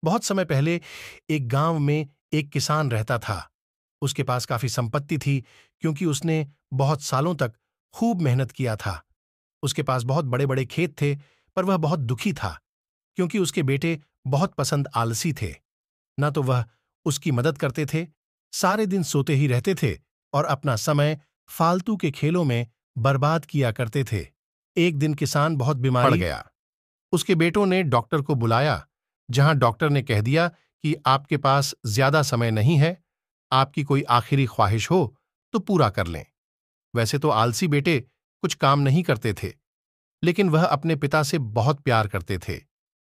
बहुत समय पहले एक गांव में एक किसान रहता था। उसके पास काफी संपत्ति थी, क्योंकि उसने बहुत सालों तक खूब मेहनत किया था। उसके पास बहुत बड़े बड़े खेत थे, पर वह बहुत दुखी था, क्योंकि उसके बेटे बहुत पसंद आलसी थे। न तो वह उसकी मदद करते थे, सारे दिन सोते ही रहते थे और अपना समय फालतू के खेलों में बर्बाद किया करते थे। एक दिन किसान बहुत बीमार पड़ गया। उसके बेटों ने डॉक्टर को बुलाया, जहां डॉक्टर ने कह दिया कि आपके पास ज्यादा समय नहीं है, आपकी कोई आखिरी ख्वाहिश हो तो पूरा कर लें। वैसे तो आलसी बेटे कुछ काम नहीं करते थे, लेकिन वह अपने पिता से बहुत प्यार करते थे।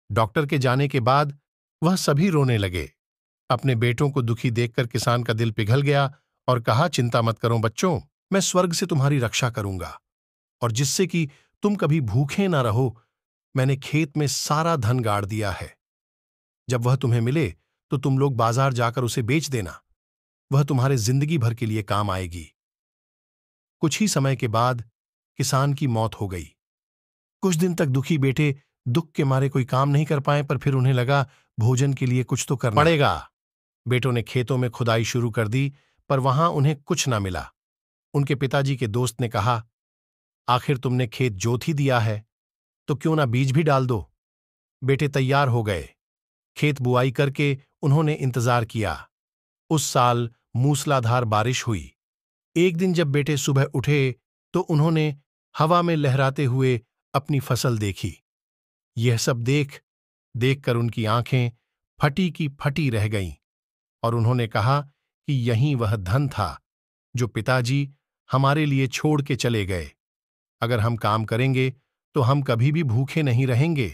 डॉक्टर के जाने के बाद वह सभी रोने लगे। अपने बेटों को दुखी देखकर किसान का दिल पिघल गया और कहा, चिंता मत करो बच्चों, मैं स्वर्ग से तुम्हारी रक्षा करूंगा, और जिससे कि तुम कभी भूखे ना रहो, मैंने खेत में सारा धन गाड़ दिया है। जब वह तुम्हें मिले तो तुम लोग बाजार जाकर उसे बेच देना, वह तुम्हारे जिंदगी भर के लिए काम आएगी। कुछ ही समय के बाद किसान की मौत हो गई। कुछ दिन तक दुखी बेटे दुख के मारे कोई काम नहीं कर पाए, पर फिर उन्हें लगा भोजन के लिए कुछ तो करना पड़ेगा। बेटों ने खेतों में खुदाई शुरू कर दी, पर वहां उन्हें कुछ ना मिला। उनके पिताजी के दोस्त ने कहा, आखिर तुमने खेत जोत ही दिया है, तो क्यों ना बीज भी डाल दो। बेटे तैयार हो गए। खेत बुआई करके उन्होंने इंतजार किया। उस साल मूसलाधार बारिश हुई। एक दिन जब बेटे सुबह उठे तो उन्होंने हवा में लहराते हुए अपनी फसल देखी। यह सब देखकर उनकी आंखें फटी की फटी रह गईं, और उन्होंने कहा कि यही वह धन था जो पिताजी हमारे लिए छोड़ के चले गए। अगर हम काम करेंगे तो हम कभी भी भूखे नहीं रहेंगे।